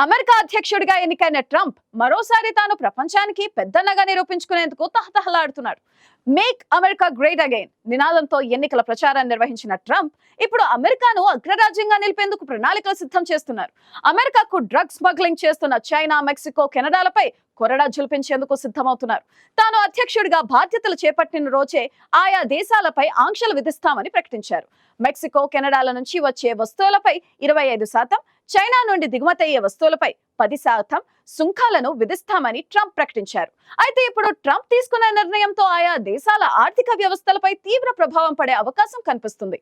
America అధ్యక్షుడిగా ఎన్నికైన Trump మరోసారి తాను ప్రపంచానికి పెద్దన్నగా నిరూపించుకునేందుకు తహతహలాడుతున్నాడు. మేక్ అమెరికా గ్రేట్ అగైన్ నినాదంతో ఎన్నికల ప్రచారాన్ని నిర్వహించిన ట్రంప్ ఇప్పుడు అమెరికాను అగ్రరాజ్యంగా నిలిపేందుకు ప్రణాళికలు సిద్ధం చేస్తున్నారు. అమెరికాకు డ్రగ్స్ స్మగ్లింగ్ చేస్తున్న చైనా, మెక్సికో, కెనడాలపై కొరడా జులిపించేందుకు సిద్ధమవుతున్నారు. తాను అధ్యక్షుడిగా బాధ్యతలు చేపట్టిన రోజే ఆయా దేశాలపై ఆంక్షలు విధిస్తామని ప్రకటించారు. మెక్సికో, కెనడాల నుంచి వచ్చే వస్తువులపై 25%, చైనా నుండి దిగుమతయ్యే వస్తువులపై 10% సుంకాలను విధిస్తామని ట్రంప్ ప్రకటించారు. అయితే ఇప్పుడు ట్రంప్ తీసుకున్న నిర్ణయంతో ఆయా దేశాల ఆర్థిక వ్యవస్థలపై తీవ్ర ప్రభావం పడే అవకాశం కనిపిస్తుంది.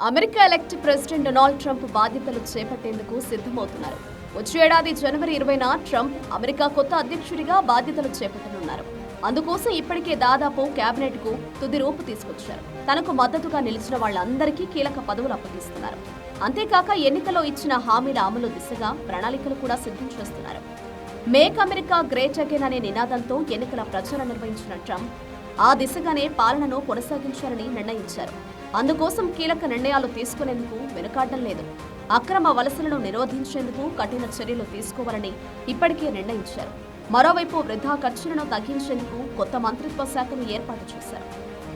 America elect president Donald Trump బాధ్యతలు చేపట్టేందుకు సిద్ధమవుతున్నారు. వచ్చే ఏడాది జనవరి 20న ట్రంప్ అమెరికా కొత్త అధ్యక్షుడిగా బాధ్యతలు చేపట్టనున్నారు. అందుకోసం ఇప్పటికే దాదాపు కేబినెట్ కు తుది రూపు తీసుకొచ్చారు. తనకు మద్దతుగా నిలిచిన వాళ్ళందరికీ కీలక పదవులు అప్పగిస్తున్నారు. అంతేకాక ఎన్నికల్లో ఇచ్చిన హామీల అమలు దిశగా ప్రణాళికలు కూడా సిద్ధం చేస్తున్నారు. మేక్ అమెరికా గ్రేట్ అగైన్ అనే నినాదంతో ఎన్నికల ప్రచారం నిర్వహించిన ట్రంప్ ఆ దిశగానే పాలనను కొనసాగించాలని నిర్ణయించారు. అందుకోసం కీలక నిర్ణయాలు తీసుకునేందుకు వెనుకాడడం లేదు. అక్రమ వలసలను నిరోధించేందుకు కఠిన చర్యలు తీసుకోవాలని ఇప్పటికే నిర్ణయించారు. మరోవైపు వృధా ఖర్చులను తగ్గించేందుకు కొత్త మంత్రిత్వ శాఖను ఏర్పాటు చేశారు.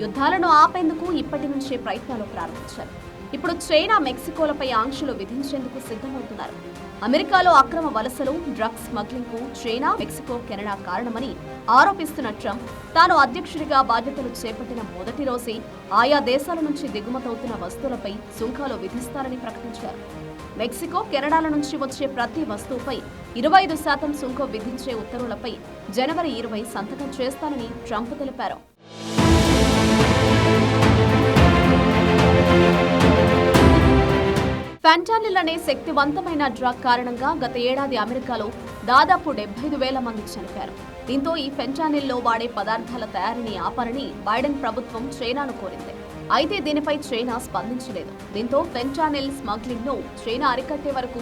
యుద్ధాలను ఆపేందుకు ఇప్పటి నుంచే ప్రయత్నాలు ప్రారంభించారు. ఇప్పుడు చైనా, మెక్సికోలపై ఆంక్షలు విధించేందుకు సిద్ధమవుతున్నారు. అమెరికాలో అక్రమ వలసలు, డ్రగ్స్ స్మగ్లింగ్ కు చైనా, మెక్సికో, కెనడా కారణమని ఆరోపిస్తున్న ట్రంప్ తాను అధ్యక్షుడిగా బాధ్యతలు చేపట్టిన మొదటి రోజే ఆయా దేశాల నుంచి దిగుమతవుతున్న వస్తువులపై సుంకాలు విధిస్తారని ప్రకటించారు. మెక్సికో, కెనడాల నుంచి వచ్చే ప్రతి వస్తువుపై 25% సుంకం విధించే ఉత్తర్వులపై జనవరి 20 సంతకం చేస్తానని ట్రంప్ తెలిపారు. ఫెంటానిల్ అనే శక్తివంతమైన డ్రగ్ కారణంగా గత ఏడాది అమెరికాలో దాదాపు 75,000 మంది చనిపోయారు. దీంతో ఈ ఫెంటానిల్లో వాడే పదార్థాల తయారీని ఆపాలని బైడెన్ ప్రభుత్వం చైనాను కోరింది. అయితే దీనిపై చైనా స్పందించలేదు. దీంతో ఫెంటానిల్ స్మగ్లింగ్ ను చైనా అరికట్టే వరకు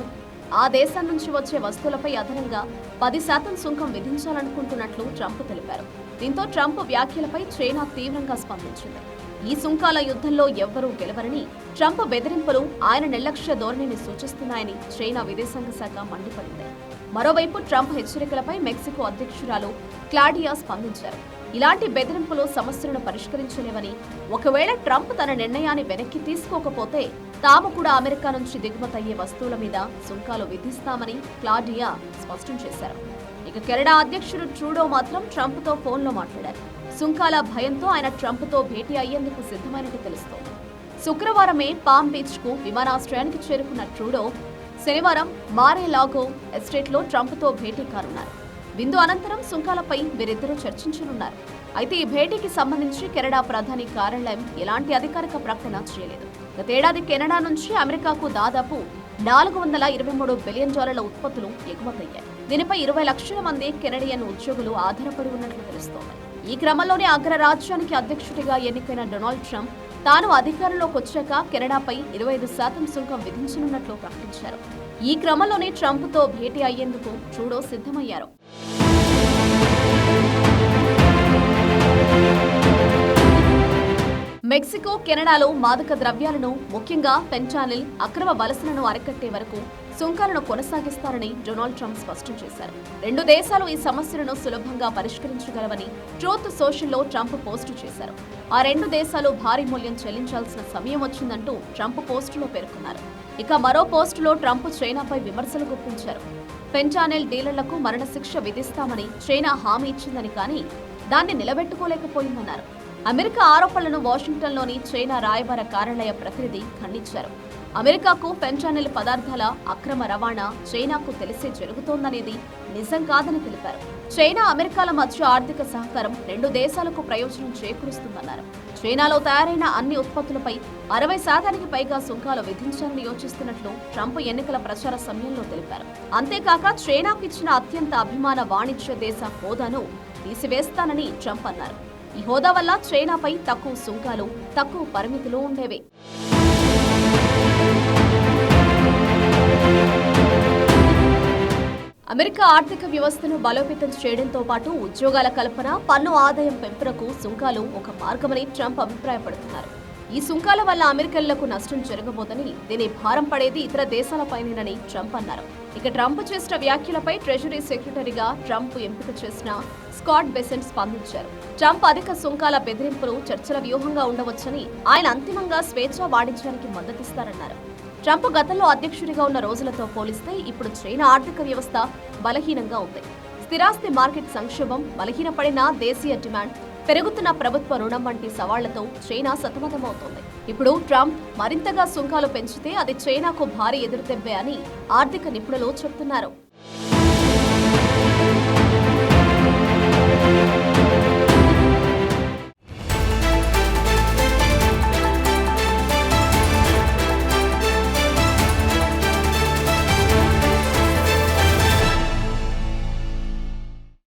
ఆ దేశం నుంచి వచ్చే వస్తువులపై అదనంగా 10% సుంకం విధించాలనుకుంటున్నట్లు ట్రంప్ తెలిపారు. దీంతో ట్రంప్ వ్యాఖ్యలపై చైనా తీవ్రంగా స్పందించింది. ఈ సుంకాల యుద్ధంలో ఎవ్వరూ గెలవరని, ట్రంప్ బెదిరింపులు ఆయన నిర్లక్ష్య ధోరణిని సూచిస్తున్నాయని చైనా విదేశాంగ శాఖ మండిపడింది. మరోవైపు ట్రంప్ హెచ్చరికలపై మెక్సికో అధ్యక్షురాలు క్లాడియా స్పందించారు. ఇలాంటి బెదిరింపులు సమస్యలను పరిష్కరించలేవని, ఒకవేళ ట్రంప్ తన నిర్ణయాన్ని వెనక్కి తీసుకోకపోతే తాము కూడా అమెరికా నుంచి దిగుమతయ్యే వస్తువుల మీద సుంకాలు విధిస్తామని క్లాడియా స్పష్టం చేశారు. ఇక కెనడా అధ్యక్షుడు ట్రూడో మాత్రం ట్రంప్తో ఫోన్లో మాట్లాడారు. సుంకాల భయంతో ఆయన ట్రంప్తో భేటీ అయ్యేందుకు సిద్ధమైనట్టు తెలుస్తోంది. శుక్రవారమే పామ్ బీచ్ కు విమానాశ్రయానికి చేరుకున్న ట్రూడో శనివారం మారే-లాగో ఎస్టేట్లో ట్రంప్తో భేటీ కానున్నారు. విందు అనంతరం సుంకాలపై వీరిద్దరూ చర్చించనున్నారు. అయితే ఈ భేటీకి సంబంధించి కెనడా ప్రధాని కార్యాలయం ఎలాంటి అధికారిక ప్రకటన చేయలేదు. గతేడాది కెనడా నుంచి అమెరికాకు దాదాపు $423 బిలియన్ ఉత్పత్తులు ఎగుమతయ్యాయి. దీనిపై 20 లక్షల మంది కెనడియన్ ఉద్యోగులు ఆధారపడి ఉన్నట్లు తెలుస్తోంది. ఈ క్రమంలోనే అగ్రరాజ్యానికి అధ్యక్షుడిగా ఎన్నికైన డొనాల్డ్ ట్రంప్ తాను అధికారంలోకి వచ్చాక కెనడాపై 25% సుంకం విధించనున్నట్లు ప్రకటించారు. ఈ క్రమంలోనే ట్రంప్తో భేటీ అయ్యేందుకు ట్రూడో సిద్ధమయ్యారు. మెక్సికో, కెనడాలో మాదక ద్రవ్యాలను, ముఖ్యంగా ఫెంటానిల్ అక్రమ వలసలను అరికట్టే వరకు సుంకాలను కొనసాగిస్తారని డొనాల్డ్ ట్రంప్ స్పష్టం చేశారు. రెండు దేశాలు ఈ సమస్యలను సులభంగా పరిష్కరించగలవని ట్రూత్ సోషల్లో ట్రంప్ పోస్టు చేశారు. ఆ రెండు దేశాలు భారీ మూల్యం చెల్లించాల్సిన సమయం వచ్చిందంటూ ట్రంప్ పోస్టులో పేర్కొన్నారు. ఇక మరో పోస్టులో ట్రంప్ చైనాపై విమర్శలు గుప్పించారు. ఫెంటానిల్ డీలర్లకు మరణశిక్ష విధిస్తామని చైనా హామీ ఇచ్చిందని, కానీ దాన్ని నిలబెట్టుకోలేకపోయిందన్నారు. అమెరికా ఆరోపణలను వాషింగ్టన్లోని చైనా రాయబార కార్యాలయ ప్రతినిధి ఖండించారు. అమెరికాకు ఫెంటానిల్ పదార్థాల అక్రమ రవాణా చైనాకు తెలిసే జరుగుతోందనేది నిజం కాదని తెలిపారు. చైనా, అమెరికాల మధ్య ఆర్థిక సహకారం రెండు దేశాలకు ప్రయోజనం చేకూరుస్తుందన్నారు. చైనాలో తయారైన అన్ని ఉత్పత్తులపై 60% పైగా సుంకాలు విధించాలని యోచిస్తున్నట్లు ట్రంప్ ఎన్నికల ప్రచార సమయంలో తెలిపారు. అంతేకాక చైనాకు ఇచ్చిన అత్యంత అభిమాన వాణిజ్య దేశ హోదాను తీసివేస్తానని ట్రంప్ అన్నారు. ఈ హోదా వల్ల చైనాపై తక్కువ సుంకాలు, తక్కువ పరిమితులు ఉండేవి. అమెరికా ఆర్థిక వ్యవస్థను బలోపేతం చేయడంతో పాటు ఉద్యోగాల కల్పన, పన్ను ఆదాయం పెంపునకు సుంకాలు ఒక మార్గమని ట్రంప్ అభిప్రాయపడుతున్నారు. ఈ సుంకాల వల్ల అమెరికన్లకు నష్టం జరగబోదని, దీని భారం పడేది ఇతర దేశాలపైనేనని ట్రంప్ అన్నారు. ఇక ట్రంప్ చేసిన వ్యాఖ్యలపై ట్రెజరీ సెక్రటరీగా ట్రంప్ ఎంపిక చేసిన స్కాట్ బెసెంట్ స్పందించారు. ట్రంప్ అధిక సుంకాల బెదిరింపులు చర్చల వ్యూహంగా ఉండవచ్చని, ఆయన అంతిమంగా స్వేచ్ఛా వాణిజ్యానికి మద్దతిస్తారన్నారు. ట్రంప్ గతంలో అధ్యక్షుడిగా ఉన్న రోజులతో పోలిస్తే ఇప్పుడు చైనా ఆర్థిక వ్యవస్థ బలహీనంగా ఉంది. స్థిరాస్తి మార్కెట్ సంక్షోభం, బలహీనపడిన దేశీయ డిమాండ్, పెరుగుతున్న ప్రభుత్వ రుణం వంటి సవాళ్లతో చైనా సతమతమవుతోంది. ఇప్పుడు ట్రంప్ మరింతగా సుంకాలు పెంచితే అది చైనాకు భారీ ఎదురుదెబ్బే అని ఆర్థిక నిపుణులు చెబుతున్నారు.